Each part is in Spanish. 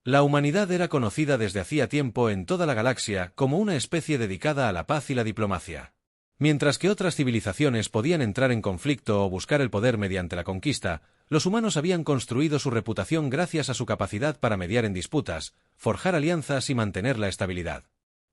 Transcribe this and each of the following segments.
La humanidad era conocida desde hacía tiempo en toda la galaxia como una especie dedicada a la paz y la diplomacia. Mientras que otras civilizaciones podían entrar en conflicto o buscar el poder mediante la conquista, los humanos habían construido su reputación gracias a su capacidad para mediar en disputas, forjar alianzas y mantener la estabilidad.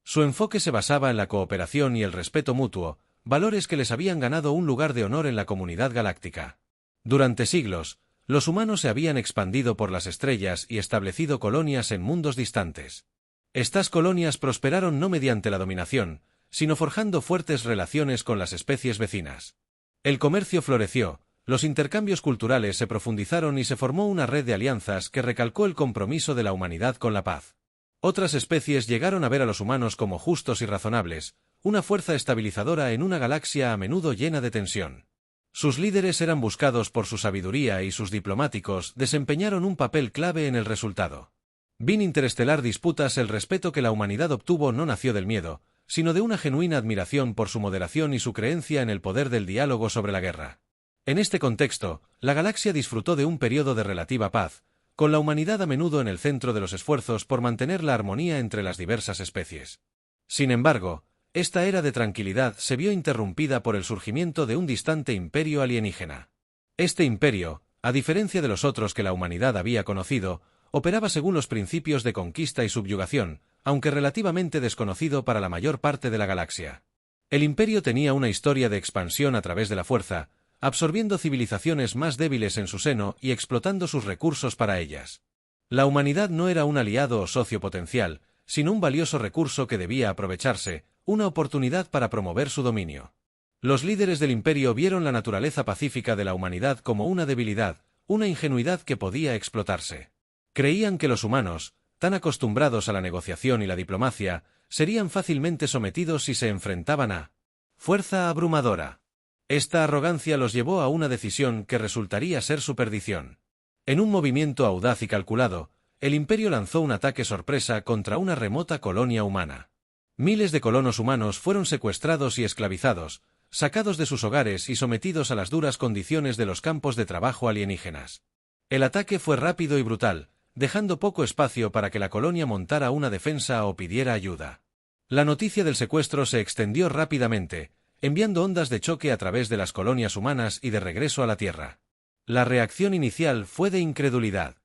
Su enfoque se basaba en la cooperación y el respeto mutuo, valores que les habían ganado un lugar de honor en la comunidad galáctica. Durante siglos, los humanos se habían expandido por las estrellas y establecido colonias en mundos distantes. Estas colonias prosperaron no mediante la dominación, sino forjando fuertes relaciones con las especies vecinas. El comercio floreció, los intercambios culturales se profundizaron y se formó una red de alianzas que recalcó el compromiso de la humanidad con la paz. Otras especies llegaron a ver a los humanos como justos y razonables, una fuerza estabilizadora en una galaxia a menudo llena de tensión. Sus líderes eran buscados por su sabiduría y sus diplomáticos desempeñaron un papel clave en el resultado. Bin Interestelar disputas el respeto que la humanidad obtuvo no nació del miedo, sino de una genuina admiración por su moderación y su creencia en el poder del diálogo sobre la guerra. En este contexto, la galaxia disfrutó de un periodo de relativa paz, con la humanidad a menudo en el centro de los esfuerzos por mantener la armonía entre las diversas especies. Sin embargo, esta era de tranquilidad se vio interrumpida por el surgimiento de un distante imperio alienígena. Este imperio, a diferencia de los otros que la humanidad había conocido, operaba según los principios de conquista y subyugación, aunque relativamente desconocido para la mayor parte de la galaxia. El imperio tenía una historia de expansión a través de la fuerza, absorbiendo civilizaciones más débiles en su seno y explotando sus recursos para ellas. La humanidad no era un aliado o socio potencial, sino un valioso recurso que debía aprovecharse, una oportunidad para promover su dominio. Los líderes del imperio vieron la naturaleza pacífica de la humanidad como una debilidad, una ingenuidad que podía explotarse. Creían que los humanos, tan acostumbrados a la negociación y la diplomacia, serían fácilmente sometidos si se enfrentaban a fuerza abrumadora. Esta arrogancia los llevó a una decisión que resultaría ser su perdición. En un movimiento audaz y calculado, el imperio lanzó un ataque sorpresa contra una remota colonia humana. Miles de colonos humanos fueron secuestrados y esclavizados, sacados de sus hogares y sometidos a las duras condiciones de los campos de trabajo alienígenas. El ataque fue rápido y brutal, dejando poco espacio para que la colonia montara una defensa o pidiera ayuda. La noticia del secuestro se extendió rápidamente, enviando ondas de choque a través de las colonias humanas y de regreso a la Tierra. La reacción inicial fue de incredulidad.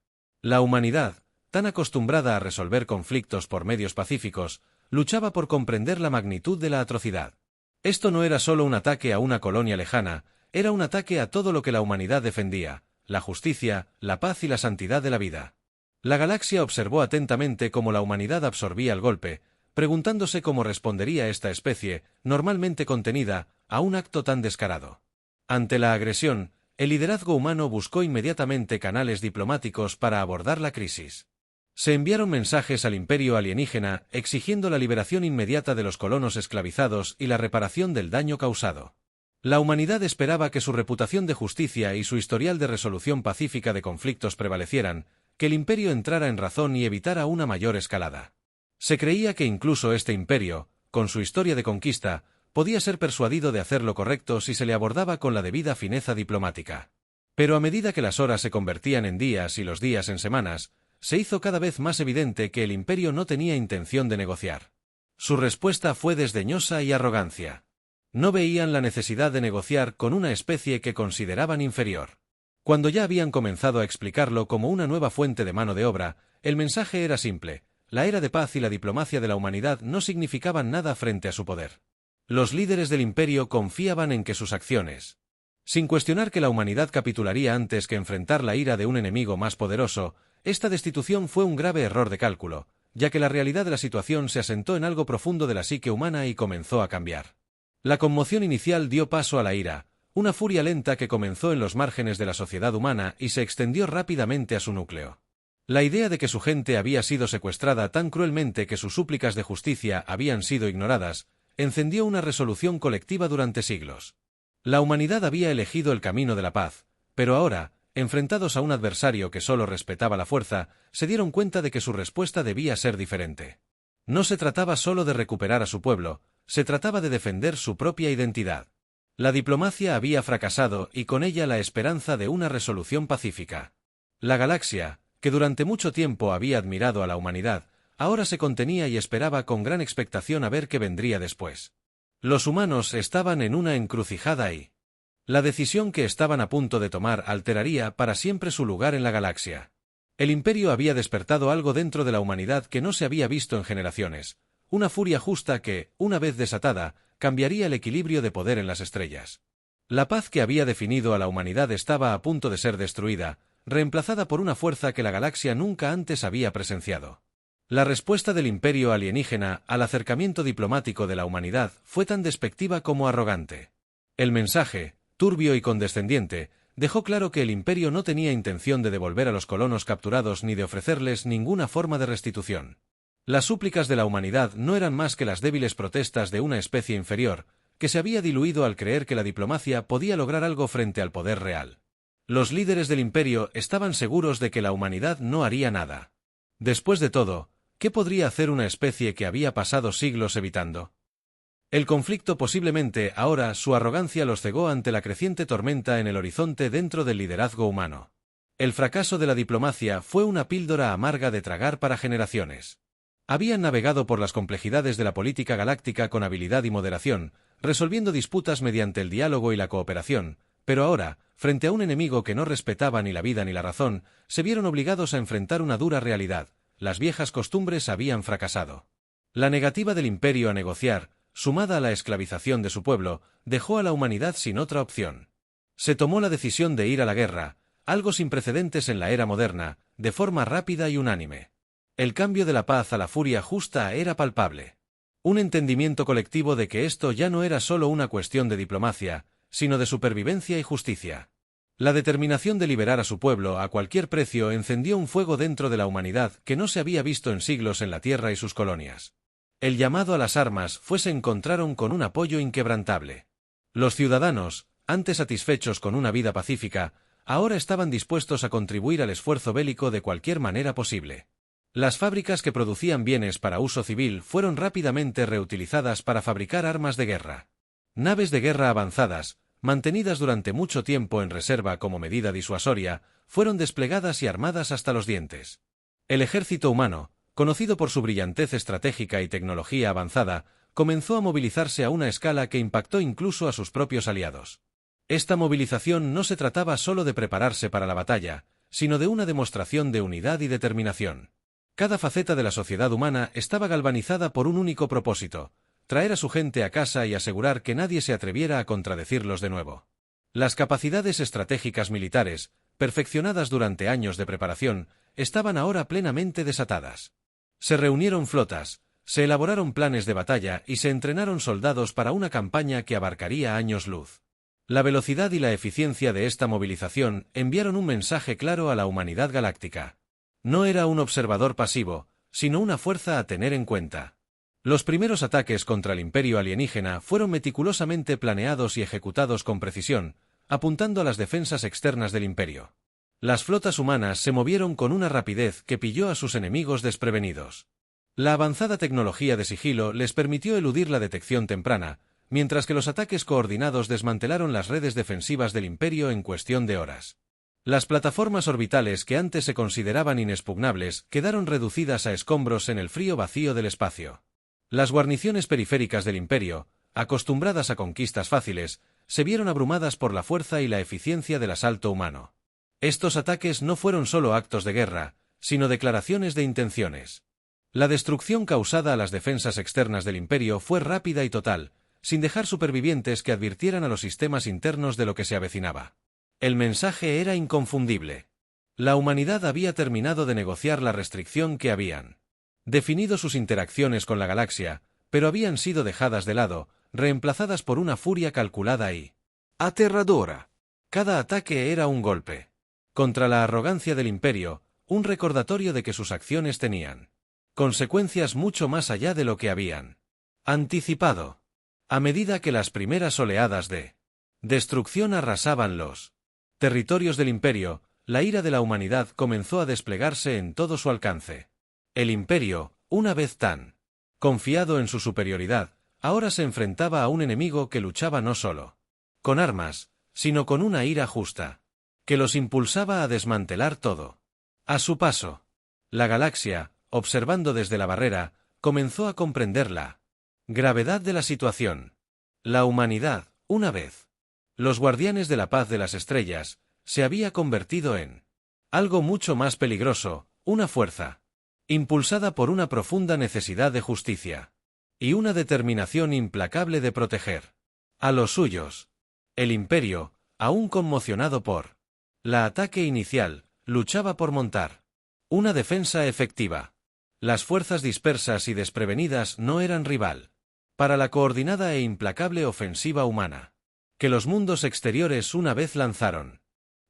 La humanidad, tan acostumbrada a resolver conflictos por medios pacíficos, luchaba por comprender la magnitud de la atrocidad. Esto no era solo un ataque a una colonia lejana, era un ataque a todo lo que la humanidad defendía, la justicia, la paz y la santidad de la vida. La galaxia observó atentamente cómo la humanidad absorbía el golpe, preguntándose cómo respondería esta especie, normalmente contenida, a un acto tan descarado. Ante la agresión, el liderazgo humano buscó inmediatamente canales diplomáticos para abordar la crisis. Se enviaron mensajes al imperio alienígena exigiendo la liberación inmediata de los colonos esclavizados y la reparación del daño causado. La humanidad esperaba que su reputación de justicia y su historial de resolución pacífica de conflictos prevalecieran, que el imperio entrara en razón y evitara una mayor escalada. Se creía que incluso este imperio, con su historia de conquista, podía ser persuadido de hacer lo correcto si se le abordaba con la debida fineza diplomática. Pero a medida que las horas se convertían en días y los días en semanas, se hizo cada vez más evidente que el imperio no tenía intención de negociar. Su respuesta fue desdeñosa y arrogancia. No veían la necesidad de negociar con una especie que consideraban inferior. Cuando ya habían comenzado a explicarlo como una nueva fuente de mano de obra, el mensaje era simple: la era de paz y la diplomacia de la humanidad no significaban nada frente a su poder. Los líderes del imperio confiaban en que sus acciones, sin cuestionar que la humanidad capitularía antes que enfrentar la ira de un enemigo más poderoso, esta destitución fue un grave error de cálculo, ya que la realidad de la situación se asentó en algo profundo de la psique humana y comenzó a cambiar. La conmoción inicial dio paso a la ira, una furia lenta que comenzó en los márgenes de la sociedad humana y se extendió rápidamente a su núcleo. La idea de que su gente había sido secuestrada tan cruelmente que sus súplicas de justicia habían sido ignoradas, encendió una resolución colectiva durante siglos. La humanidad había elegido el camino de la paz, pero ahora, enfrentados a un adversario que solo respetaba la fuerza, se dieron cuenta de que su respuesta debía ser diferente. No se trataba solo de recuperar a su pueblo, se trataba de defender su propia identidad. La diplomacia había fracasado y con ella la esperanza de una resolución pacífica. La galaxia, que durante mucho tiempo había admirado a la humanidad, ahora se contenía y esperaba con gran expectación a ver qué vendría después. Los humanos estaban en una encrucijada y la decisión que estaban a punto de tomar alteraría para siempre su lugar en la galaxia. El Imperio había despertado algo dentro de la humanidad que no se había visto en generaciones, una furia justa que, una vez desatada, cambiaría el equilibrio de poder en las estrellas. La paz que había definido a la humanidad estaba a punto de ser destruida, reemplazada por una fuerza que la galaxia nunca antes había presenciado. La respuesta del Imperio alienígena al acercamiento diplomático de la humanidad fue tan despectiva como arrogante. El mensaje, turbio y condescendiente, dejó claro que el Imperio no tenía intención de devolver a los colonos capturados ni de ofrecerles ninguna forma de restitución. Las súplicas de la humanidad no eran más que las débiles protestas de una especie inferior, que se había diluido al creer que la diplomacia podía lograr algo frente al poder real. Los líderes del Imperio estaban seguros de que la humanidad no haría nada. Después de todo, ¿qué podría hacer una especie que había pasado siglos evitando? El conflicto posiblemente ahora su arrogancia los cegó ante la creciente tormenta en el horizonte dentro del liderazgo humano. El fracaso de la diplomacia fue una píldora amarga de tragar para generaciones. Habían navegado por las complejidades de la política galáctica con habilidad y moderación, resolviendo disputas mediante el diálogo y la cooperación, pero ahora, frente a un enemigo que no respetaba ni la vida ni la razón, se vieron obligados a enfrentar una dura realidad: las viejas costumbres habían fracasado. La negativa del Imperio a negociar, sumada a la esclavización de su pueblo, dejó a la humanidad sin otra opción. Se tomó la decisión de ir a la guerra, algo sin precedentes en la era moderna, de forma rápida y unánime. El cambio de la paz a la furia justa era palpable. Un entendimiento colectivo de que esto ya no era solo una cuestión de diplomacia, sino de supervivencia y justicia. La determinación de liberar a su pueblo a cualquier precio encendió un fuego dentro de la humanidad que no se había visto en siglos en la Tierra y sus colonias. El llamado a las armas se encontraron con un apoyo inquebrantable. Los ciudadanos, antes satisfechos con una vida pacífica, ahora estaban dispuestos a contribuir al esfuerzo bélico de cualquier manera posible. Las fábricas que producían bienes para uso civil fueron rápidamente reutilizadas para fabricar armas de guerra. Naves de guerra avanzadas, mantenidas durante mucho tiempo en reserva como medida disuasoria, fueron desplegadas y armadas hasta los dientes. El ejército humano, conocido por su brillantez estratégica y tecnología avanzada, comenzó a movilizarse a una escala que impactó incluso a sus propios aliados. Esta movilización no se trataba solo de prepararse para la batalla, sino de una demostración de unidad y determinación. Cada faceta de la sociedad humana estaba galvanizada por un único propósito: traer a su gente a casa y asegurar que nadie se atreviera a contradecirlos de nuevo. Las capacidades estratégicas militares, perfeccionadas durante años de preparación, estaban ahora plenamente desatadas. Se reunieron flotas, se elaboraron planes de batalla y se entrenaron soldados para una campaña que abarcaría años luz. La velocidad y la eficiencia de esta movilización enviaron un mensaje claro a la humanidad galáctica. No era un observador pasivo, sino una fuerza a tener en cuenta. Los primeros ataques contra el Imperio alienígena fueron meticulosamente planeados y ejecutados con precisión, apuntando a las defensas externas del Imperio. Las flotas humanas se movieron con una rapidez que pilló a sus enemigos desprevenidos. La avanzada tecnología de sigilo les permitió eludir la detección temprana, mientras que los ataques coordinados desmantelaron las redes defensivas del Imperio en cuestión de horas. Las plataformas orbitales que antes se consideraban inexpugnables quedaron reducidas a escombros en el frío vacío del espacio. Las guarniciones periféricas del Imperio, acostumbradas a conquistas fáciles, se vieron abrumadas por la fuerza y la eficiencia del asalto humano. Estos ataques no fueron solo actos de guerra, sino declaraciones de intenciones. La destrucción causada a las defensas externas del Imperio fue rápida y total, sin dejar supervivientes que advirtieran a los sistemas internos de lo que se avecinaba. El mensaje era inconfundible. La humanidad había terminado de negociar la restricción que habían definido sus interacciones con la galaxia, pero habían sido dejadas de lado, reemplazadas por una furia calculada y aterradora. Cada ataque era un golpe contra la arrogancia del Imperio, un recordatorio de que sus acciones tenían consecuencias mucho más allá de lo que habían anticipado. A medida que las primeras oleadas de destrucción arrasaban los territorios del Imperio, la ira de la humanidad comenzó a desplegarse en todo su alcance. El Imperio, una vez tan confiado en su superioridad, ahora se enfrentaba a un enemigo que luchaba no solo con armas, sino con una ira justa, que los impulsaba a desmantelar todo. A su paso, la galaxia, observando desde la barrera, comenzó a comprender la gravedad de la situación. La humanidad, una vez los guardianes de la paz de las estrellas, se había convertido en algo mucho más peligroso, una fuerza impulsada por una profunda necesidad de justicia y una determinación implacable de proteger a los suyos. El Imperio, aún conmocionado por la ataque inicial, luchaba por montar una defensa efectiva. Las fuerzas dispersas y desprevenidas no eran rival para la coordinada e implacable ofensiva humana que los mundos exteriores una vez lanzaron.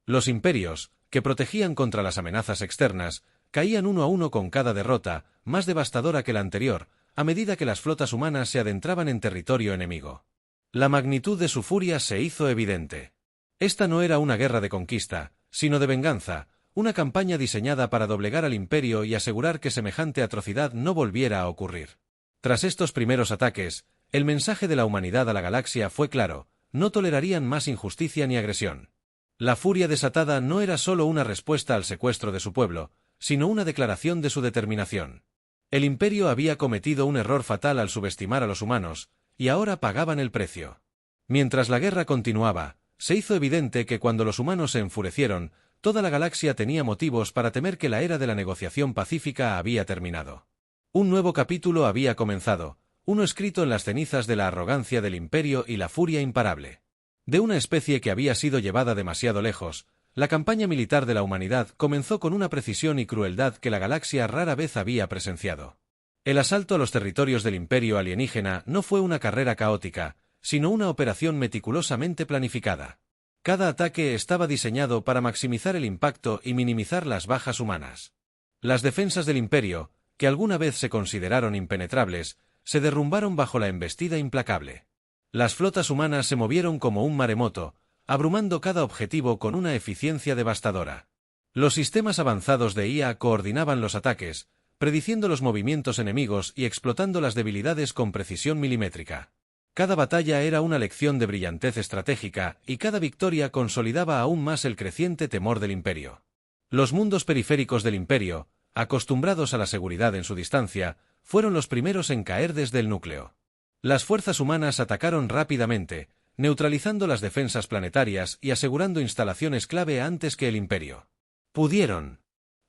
Los imperios, que protegían contra las amenazas externas, caían uno a uno con cada derrota, más devastadora que la anterior, a medida que las flotas humanas se adentraban en territorio enemigo. La magnitud de su furia se hizo evidente. Esta no era una guerra de conquista, sino de venganza, una campaña diseñada para doblegar al imperio y asegurar que semejante atrocidad no volviera a ocurrir. Tras estos primeros ataques, el mensaje de la humanidad a la galaxia fue claro: no tolerarían más injusticia ni agresión. La furia desatada no era solo una respuesta al secuestro de su pueblo, sino una declaración de su determinación. El imperio había cometido un error fatal al subestimar a los humanos, y ahora pagaban el precio. Mientras la guerra continuaba, se hizo evidente que cuando los humanos se enfurecieron, toda la galaxia tenía motivos para temer que la era de la negociación pacífica había terminado. Un nuevo capítulo había comenzado, uno escrito en las cenizas de la arrogancia del imperio y la furia imparable de una especie que había sido llevada demasiado lejos. La campaña militar de la humanidad comenzó con una precisión y crueldad que la galaxia rara vez había presenciado. El asalto a los territorios del imperio alienígena no fue una carrera caótica, sino una operación meticulosamente planificada. Cada ataque estaba diseñado para maximizar el impacto y minimizar las bajas humanas. Las defensas del imperio, que alguna vez se consideraron impenetrables, se derrumbaron bajo la embestida implacable. Las flotas humanas se movieron como un maremoto, abrumando cada objetivo con una eficiencia devastadora. Los sistemas avanzados de IA coordinaban los ataques, prediciendo los movimientos enemigos y explotando las debilidades con precisión milimétrica. Cada batalla era una lección de brillantez estratégica, y cada victoria consolidaba aún más el creciente temor del imperio. Los mundos periféricos del imperio, acostumbrados a la seguridad en su distancia, fueron los primeros en caer desde el núcleo. Las fuerzas humanas atacaron rápidamente, neutralizando las defensas planetarias y asegurando instalaciones clave antes que el imperio pudieron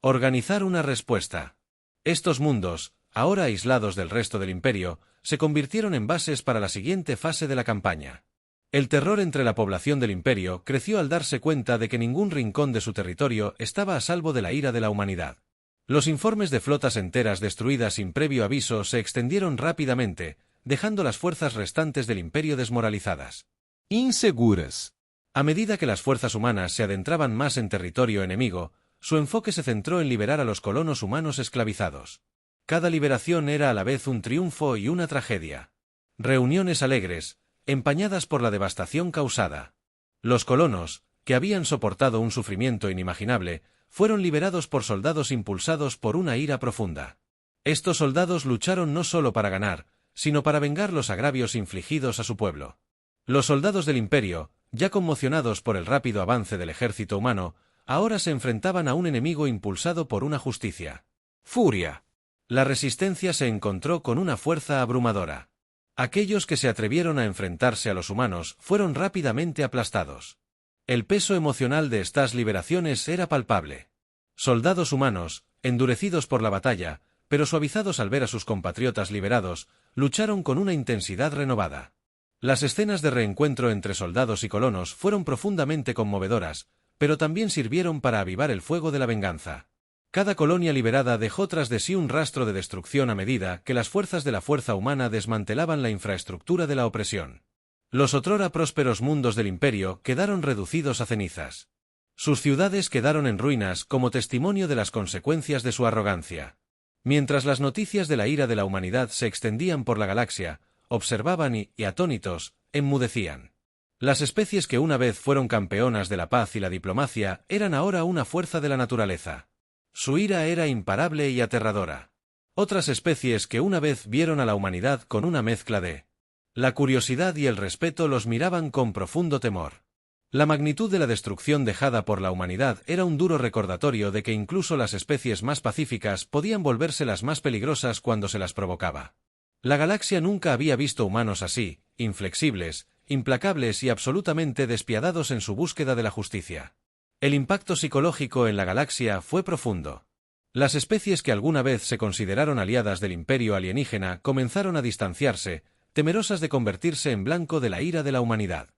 organizar una respuesta. Estos mundos, ahora aislados del resto del imperio, se convirtieron en bases para la siguiente fase de la campaña. El terror entre la población del imperio creció al darse cuenta de que ningún rincón de su territorio estaba a salvo de la ira de la humanidad. Los informes de flotas enteras destruidas sin previo aviso se extendieron rápidamente, dejando las fuerzas restantes del imperio desmoralizadas, inseguras. A medida que las fuerzas humanas se adentraban más en territorio enemigo, su enfoque se centró en liberar a los colonos humanos esclavizados. Cada liberación era a la vez un triunfo y una tragedia. Reuniones alegres, empañadas por la devastación causada. Los colonos, que habían soportado un sufrimiento inimaginable, fueron liberados por soldados impulsados por una ira profunda. Estos soldados lucharon no solo para ganar, sino para vengar los agravios infligidos a su pueblo. Los soldados del imperio, ya conmocionados por el rápido avance del ejército humano, ahora se enfrentaban a un enemigo impulsado por una justicia. Furia. La resistencia se encontró con una fuerza abrumadora. Aquellos que se atrevieron a enfrentarse a los humanos fueron rápidamente aplastados. El peso emocional de estas liberaciones era palpable. Soldados humanos, endurecidos por la batalla, pero suavizados al ver a sus compatriotas liberados, lucharon con una intensidad renovada. Las escenas de reencuentro entre soldados y colonos fueron profundamente conmovedoras, pero también sirvieron para avivar el fuego de la venganza. Cada colonia liberada dejó tras de sí un rastro de destrucción a medida que las fuerzas de la fuerza humana desmantelaban la infraestructura de la opresión. Los otrora prósperos mundos del imperio quedaron reducidos a cenizas. Sus ciudades quedaron en ruinas como testimonio de las consecuencias de su arrogancia. Mientras las noticias de la ira de la humanidad se extendían por la galaxia, observaban y, atónitos, enmudecían. Las especies que una vez fueron campeonas de la paz y la diplomacia eran ahora una fuerza de la naturaleza. Su ira era imparable y aterradora. Otras especies que una vez vieron a la humanidad con una mezcla de la curiosidad y el respeto los miraban con profundo temor. La magnitud de la destrucción dejada por la humanidad era un duro recordatorio de que incluso las especies más pacíficas podían volverse las más peligrosas cuando se las provocaba. La galaxia nunca había visto humanos así, inflexibles, implacables y absolutamente despiadados en su búsqueda de la justicia. El impacto psicológico en la galaxia fue profundo. Las especies que alguna vez se consideraron aliadas del imperio alienígena comenzaron a distanciarse, temerosas de convertirse en blanco de la ira de la humanidad.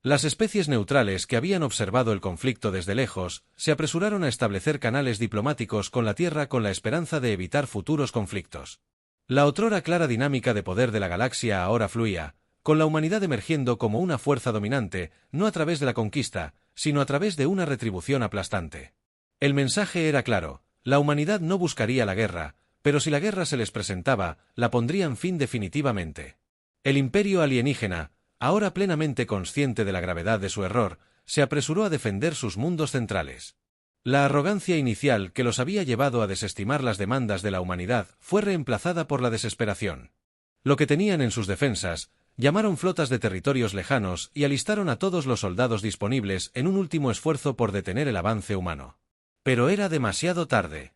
Las especies neutrales que habían observado el conflicto desde lejos se apresuraron a establecer canales diplomáticos con la Tierra con la esperanza de evitar futuros conflictos. La otrora clara dinámica de poder de la galaxia ahora fluía, con la humanidad emergiendo como una fuerza dominante, no a través de la conquista, sino a través de una retribución aplastante. El mensaje era claro: la humanidad no buscaría la guerra, pero si la guerra se les presentaba, la pondrían fin definitivamente. El imperio alienígena, ahora plenamente consciente de la gravedad de su error, se apresuró a defender sus mundos centrales. La arrogancia inicial que los había llevado a desestimar las demandas de la humanidad fue reemplazada por la desesperación. Lo que tenían en sus defensas, llamaron flotas de territorios lejanos y alistaron a todos los soldados disponibles en un último esfuerzo por detener el avance humano. Pero era demasiado tarde.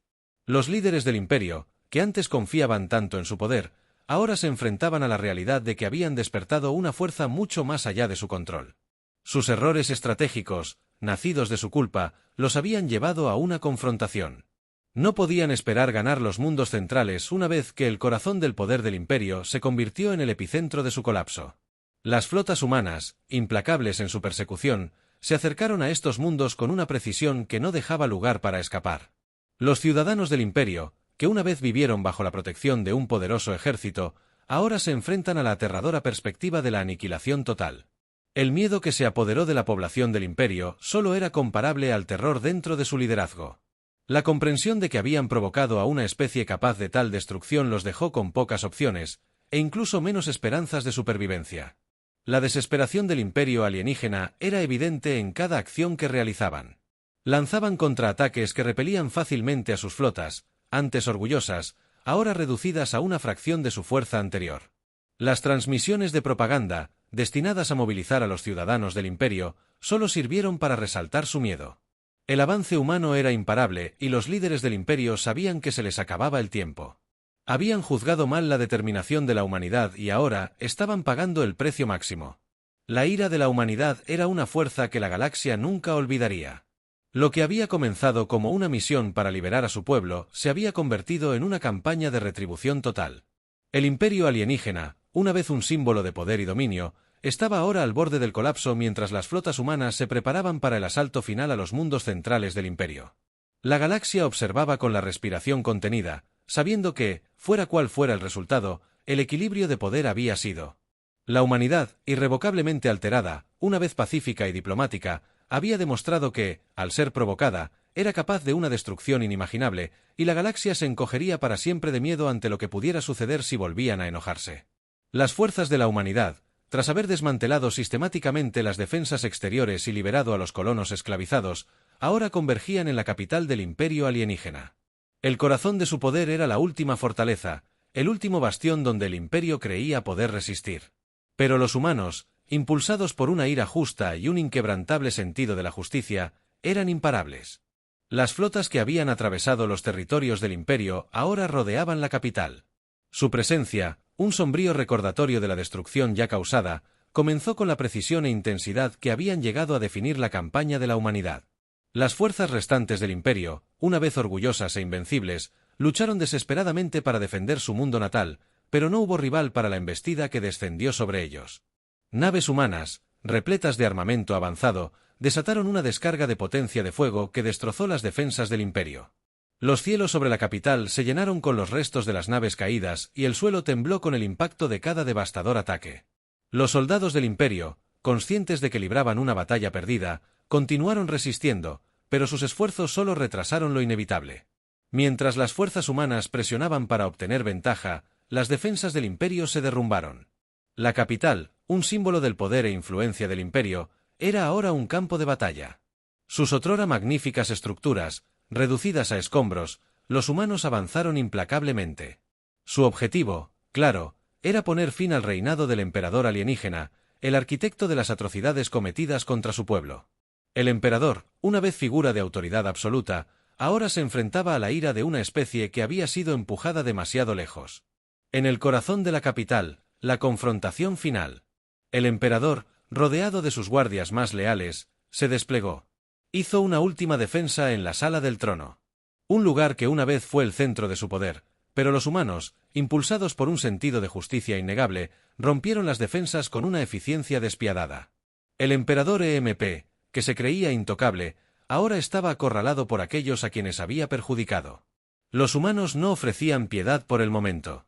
Los líderes del imperio, que antes confiaban tanto en su poder, ahora se enfrentaban a la realidad de que habían despertado una fuerza mucho más allá de su control. Sus errores estratégicos, nacidos de su culpa, los habían llevado a una confrontación. No podían esperar ganar los mundos centrales una vez que el corazón del poder del imperio se convirtió en el epicentro de su colapso. Las flotas humanas, implacables en su persecución, se acercaron a estos mundos con una precisión que no dejaba lugar para escapar. Los ciudadanos del imperio, que una vez vivieron bajo la protección de un poderoso ejército, ahora se enfrentan a la aterradora perspectiva de la aniquilación total. El miedo que se apoderó de la población del imperio solo era comparable al terror dentro de su liderazgo. La comprensión de que habían provocado a una especie capaz de tal destrucción los dejó con pocas opciones, e incluso menos esperanzas de supervivencia. La desesperación del imperio alienígena era evidente en cada acción que realizaban. Lanzaban contraataques que repelían fácilmente a sus flotas, antes orgullosas, ahora reducidas a una fracción de su fuerza anterior. Las transmisiones de propaganda, destinadas a movilizar a los ciudadanos del imperio, solo sirvieron para resaltar su miedo. El avance humano era imparable y los líderes del imperio sabían que se les acababa el tiempo. Habían juzgado mal la determinación de la humanidad y ahora estaban pagando el precio máximo. La ira de la humanidad era una fuerza que la galaxia nunca olvidaría. Lo que había comenzado como una misión para liberar a su pueblo se había convertido en una campaña de retribución total. El imperio alienígena, una vez un símbolo de poder y dominio, estaba ahora al borde del colapso mientras las flotas humanas se preparaban para el asalto final a los mundos centrales del imperio. La galaxia observaba con la respiración contenida, sabiendo que, fuera cual fuera el resultado, el equilibrio de poder había sido. La humanidad, irrevocablemente alterada, una vez pacífica y diplomática, había demostrado que, al ser provocada, era capaz de una destrucción inimaginable, y la galaxia se encogería para siempre de miedo ante lo que pudiera suceder si volvían a enojarse. Las fuerzas de la humanidad, tras haber desmantelado sistemáticamente las defensas exteriores y liberado a los colonos esclavizados, ahora convergían en la capital del imperio alienígena. El corazón de su poder era la última fortaleza, el último bastión donde el imperio creía poder resistir. Pero los humanos, impulsados por una ira justa y un inquebrantable sentido de la justicia, eran imparables. Las flotas que habían atravesado los territorios del imperio ahora rodeaban la capital. Su presencia, un sombrío recordatorio de la destrucción ya causada, comenzó con la precisión e intensidad que habían llegado a definir la campaña de la humanidad. Las fuerzas restantes del imperio, una vez orgullosas e invencibles, lucharon desesperadamente para defender su mundo natal, pero no hubo rival para la embestida que descendió sobre ellos. Naves humanas, repletas de armamento avanzado, desataron una descarga de potencia de fuego que destrozó las defensas del imperio. Los cielos sobre la capital se llenaron con los restos de las naves caídas y el suelo tembló con el impacto de cada devastador ataque. Los soldados del imperio, conscientes de que libraban una batalla perdida, continuaron resistiendo, pero sus esfuerzos solo retrasaron lo inevitable. Mientras las fuerzas humanas presionaban para obtener ventaja, las defensas del imperio se derrumbaron. La capital, un símbolo del poder e influencia del imperio, era ahora un campo de batalla. Sus otrora magníficas estructuras, reducidas a escombros, los humanos avanzaron implacablemente. Su objetivo, claro, era poner fin al reinado del emperador alienígena, el arquitecto de las atrocidades cometidas contra su pueblo. El emperador, una vez figura de autoridad absoluta, ahora se enfrentaba a la ira de una especie que había sido empujada demasiado lejos. En el corazón de la capital, la confrontación final. El emperador, rodeado de sus guardias más leales, se desplegó. Hizo una última defensa en la sala del trono. Un lugar que una vez fue el centro de su poder, pero los humanos, impulsados por un sentido de justicia innegable, rompieron las defensas con una eficiencia despiadada. El emperador EMP, que se creía intocable, ahora estaba acorralado por aquellos a quienes había perjudicado. Los humanos no ofrecían piedad por el momento.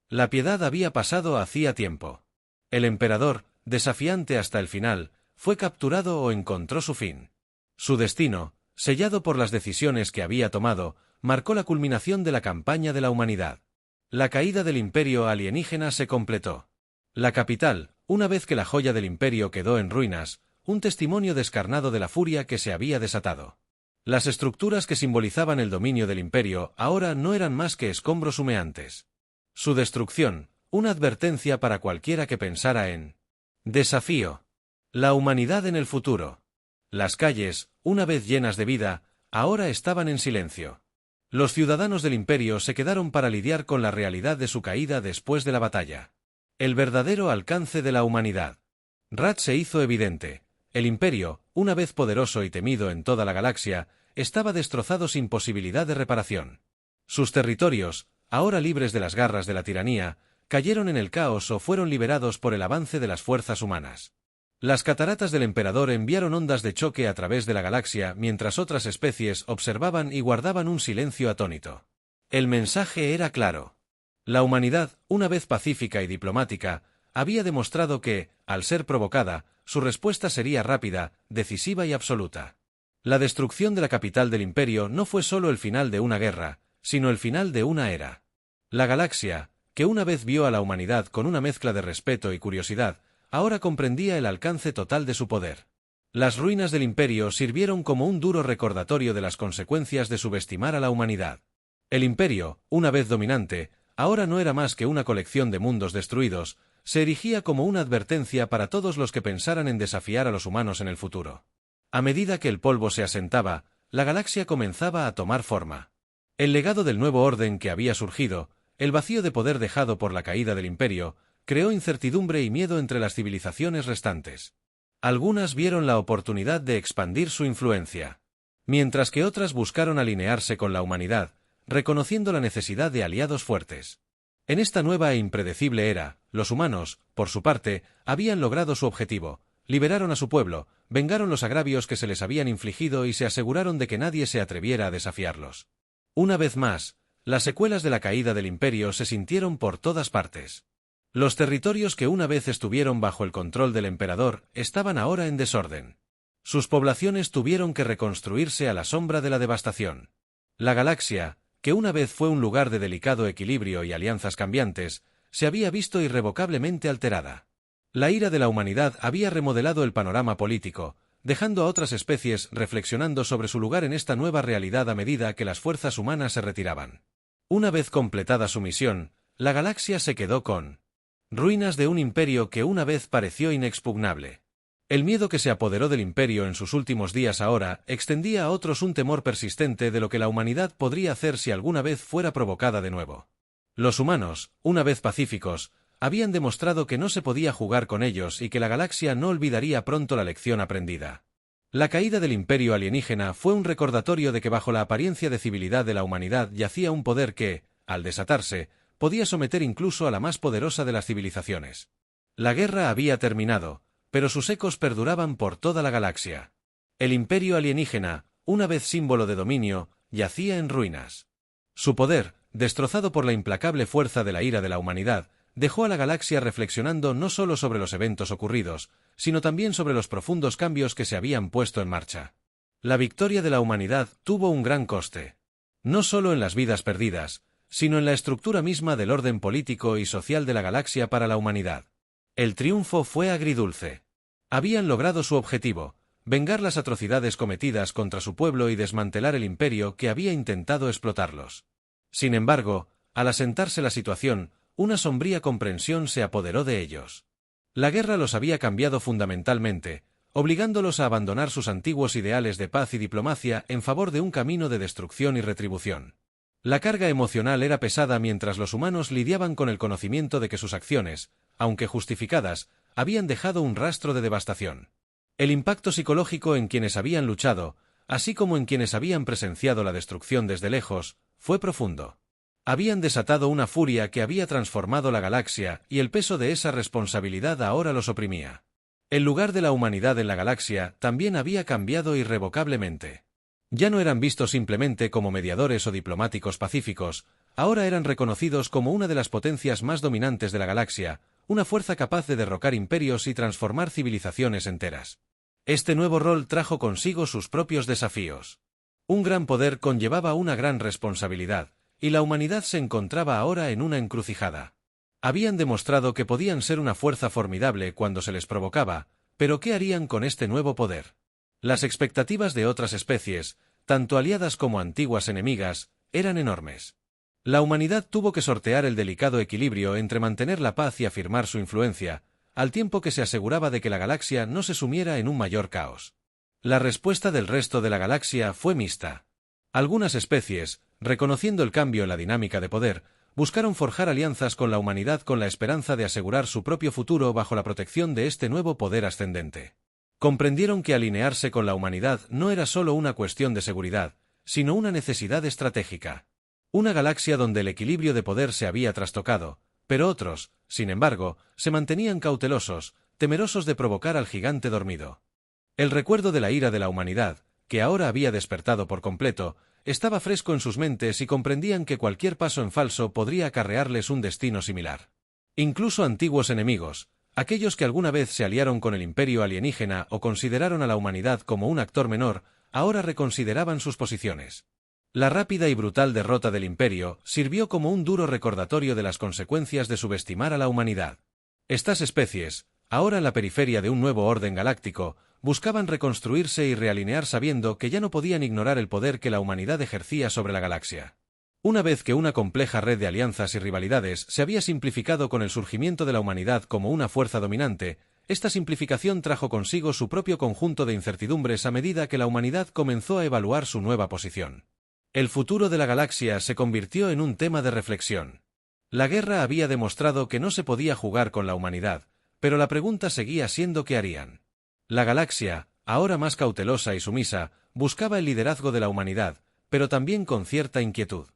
La piedad había pasado hacía tiempo. El emperador, desafiante hasta el final, fue capturado o encontró su fin. Su destino, sellado por las decisiones que había tomado, marcó la culminación de la campaña de la humanidad. La caída del imperio alienígena se completó. La capital, una vez que la joya del imperio quedó en ruinas, un testimonio descarnado de la furia que se había desatado. Las estructuras que simbolizaban el dominio del imperio ahora no eran más que escombros humeantes. Su destrucción, una advertencia para cualquiera que pensara en desafío. La humanidad en el futuro. Las calles, una vez llenas de vida, ahora estaban en silencio. Los ciudadanos del imperio se quedaron para lidiar con la realidad de su caída después de la batalla. El verdadero alcance de la humanidad. Rat se hizo evidente. El imperio, una vez poderoso y temido en toda la galaxia, estaba destrozado sin posibilidad de reparación. Sus territorios, ahora libres de las garras de la tiranía, cayeron en el caos o fueron liberados por el avance de las fuerzas humanas. Las cataratas del emperador enviaron ondas de choque a través de la galaxia mientras otras especies observaban y guardaban un silencio atónito. El mensaje era claro. La humanidad, una vez pacífica y diplomática, había demostrado que, al ser provocada, su respuesta sería rápida, decisiva y absoluta. La destrucción de la capital del imperio no fue solo el final de una guerra, sino el final de una era. La galaxia, que una vez vio a la humanidad con una mezcla de respeto y curiosidad, ahora comprendía el alcance total de su poder. Las ruinas del imperio sirvieron como un duro recordatorio de las consecuencias de subestimar a la humanidad. El imperio, una vez dominante, ahora no era más que una colección de mundos destruidos, se erigía como una advertencia para todos los que pensaran en desafiar a los humanos en el futuro. A medida que el polvo se asentaba, la galaxia comenzaba a tomar forma. El legado del nuevo orden que había surgido, el vacío de poder dejado por la caída del imperio, creó incertidumbre y miedo entre las civilizaciones restantes. Algunas vieron la oportunidad de expandir su influencia, mientras que otras buscaron alinearse con la humanidad, reconociendo la necesidad de aliados fuertes. En esta nueva e impredecible era, los humanos, por su parte, habían logrado su objetivo, liberaron a su pueblo, vengaron los agravios que se les habían infligido y se aseguraron de que nadie se atreviera a desafiarlos. Una vez más, las secuelas de la caída del imperio se sintieron por todas partes. Los territorios que una vez estuvieron bajo el control del emperador estaban ahora en desorden. Sus poblaciones tuvieron que reconstruirse a la sombra de la devastación. La galaxia, que una vez fue un lugar de delicado equilibrio y alianzas cambiantes, se había visto irrevocablemente alterada. La ira de la humanidad había remodelado el panorama político, dejando a otras especies reflexionando sobre su lugar en esta nueva realidad a medida que las fuerzas humanas se retiraban. Una vez completada su misión, la galaxia se quedó con ruinas de un imperio que una vez pareció inexpugnable. El miedo que se apoderó del imperio en sus últimos días ahora extendía a otros un temor persistente de lo que la humanidad podría hacer si alguna vez fuera provocada de nuevo. Los humanos, una vez pacíficos, habían demostrado que no se podía jugar con ellos y que la galaxia no olvidaría pronto la lección aprendida. La caída del imperio alienígena fue un recordatorio de que bajo la apariencia de civilidad de la humanidad yacía un poder que, al desatarse, podía someter incluso a la más poderosa de las civilizaciones. La guerra había terminado, pero sus ecos perduraban por toda la galaxia. El imperio alienígena, una vez símbolo de dominio, yacía en ruinas. Su poder, destrozado por la implacable fuerza de la ira de la humanidad, dejó a la galaxia reflexionando no solo sobre los eventos ocurridos, sino también sobre los profundos cambios que se habían puesto en marcha. La victoria de la humanidad tuvo un gran coste. No solo en las vidas perdidas, sino en la estructura misma del orden político y social de la galaxia para la humanidad. El triunfo fue agridulce. Habían logrado su objetivo, vengar las atrocidades cometidas contra su pueblo y desmantelar el imperio que había intentado explotarlos. Sin embargo, al asentarse la situación, una sombría comprensión se apoderó de ellos. La guerra los había cambiado fundamentalmente, obligándolos a abandonar sus antiguos ideales de paz y diplomacia en favor de un camino de destrucción y retribución. La carga emocional era pesada mientras los humanos lidiaban con el conocimiento de que sus acciones, aunque justificadas, habían dejado un rastro de devastación. El impacto psicológico en quienes habían luchado, así como en quienes habían presenciado la destrucción desde lejos, fue profundo. Habían desatado una furia que había transformado la galaxia y el peso de esa responsabilidad ahora los oprimía. El lugar de la humanidad en la galaxia también había cambiado irrevocablemente. Ya no eran vistos simplemente como mediadores o diplomáticos pacíficos, ahora eran reconocidos como una de las potencias más dominantes de la galaxia, una fuerza capaz de derrocar imperios y transformar civilizaciones enteras. Este nuevo rol trajo consigo sus propios desafíos. Un gran poder conllevaba una gran responsabilidad, y la humanidad se encontraba ahora en una encrucijada. Habían demostrado que podían ser una fuerza formidable cuando se les provocaba, pero ¿qué harían con este nuevo poder? Las expectativas de otras especies, tanto aliadas como antiguas enemigas, eran enormes. La humanidad tuvo que sortear el delicado equilibrio entre mantener la paz y afirmar su influencia, al tiempo que se aseguraba de que la galaxia no se sumiera en un mayor caos. La respuesta del resto de la galaxia fue mixta. Algunas especies, reconociendo el cambio en la dinámica de poder, buscaron forjar alianzas con la humanidad con la esperanza de asegurar su propio futuro bajo la protección de este nuevo poder ascendente. Comprendieron que alinearse con la humanidad no era solo una cuestión de seguridad, sino una necesidad estratégica. Una galaxia donde el equilibrio de poder se había trastocado, pero otros, sin embargo, se mantenían cautelosos, temerosos de provocar al gigante dormido. El recuerdo de la ira de la humanidad, que ahora había despertado por completo, estaba fresco en sus mentes y comprendían que cualquier paso en falso podría acarrearles un destino similar. Incluso antiguos enemigos, aquellos que alguna vez se aliaron con el imperio alienígena o consideraron a la humanidad como un actor menor, ahora reconsideraban sus posiciones. La rápida y brutal derrota del imperio sirvió como un duro recordatorio de las consecuencias de subestimar a la humanidad. Estas especies, ahora en la periferia de un nuevo orden galáctico, buscaban reconstruirse y realinear sabiendo que ya no podían ignorar el poder que la humanidad ejercía sobre la galaxia. Una vez que una compleja red de alianzas y rivalidades se había simplificado con el surgimiento de la humanidad como una fuerza dominante, esta simplificación trajo consigo su propio conjunto de incertidumbres a medida que la humanidad comenzó a evaluar su nueva posición. El futuro de la galaxia se convirtió en un tema de reflexión. La guerra había demostrado que no se podía jugar con la humanidad, pero la pregunta seguía siendo ¿qué harían? La galaxia, ahora más cautelosa y sumisa, buscaba el liderazgo de la humanidad, pero también con cierta inquietud.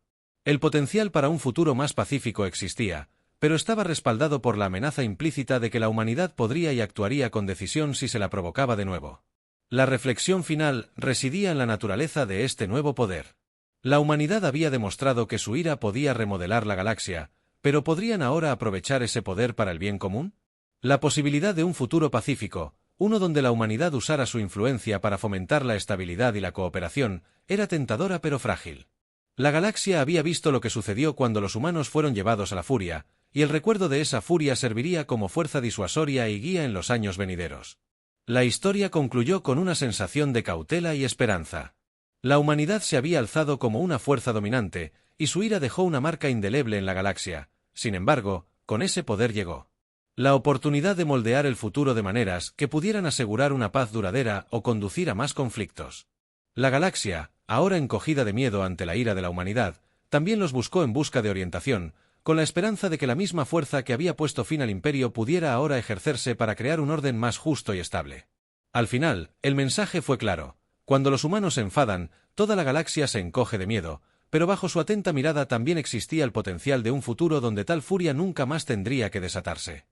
El potencial para un futuro más pacífico existía, pero estaba respaldado por la amenaza implícita de que la humanidad podría y actuaría con decisión si se la provocaba de nuevo. La reflexión final residía en la naturaleza de este nuevo poder. La humanidad había demostrado que su ira podía remodelar la galaxia, pero ¿podrían ahora aprovechar ese poder para el bien común? La posibilidad de un futuro pacífico, uno donde la humanidad usara su influencia para fomentar la estabilidad y la cooperación, era tentadora pero frágil. La galaxia había visto lo que sucedió cuando los humanos fueron llevados a la furia, y el recuerdo de esa furia serviría como fuerza disuasoria y guía en los años venideros. La historia concluyó con una sensación de cautela y esperanza. La humanidad se había alzado como una fuerza dominante, y su ira dejó una marca indeleble en la galaxia. Sin embargo, con ese poder llegó la oportunidad de moldear el futuro de maneras que pudieran asegurar una paz duradera o conducir a más conflictos. La galaxia, ahora encogida de miedo ante la ira de la humanidad, también los buscó en busca de orientación, con la esperanza de que la misma fuerza que había puesto fin al imperio pudiera ahora ejercerse para crear un orden más justo y estable. Al final, el mensaje fue claro. Cuando los humanos se enfadan, toda la galaxia se encoge de miedo, pero bajo su atenta mirada también existía el potencial de un futuro donde tal furia nunca más tendría que desatarse.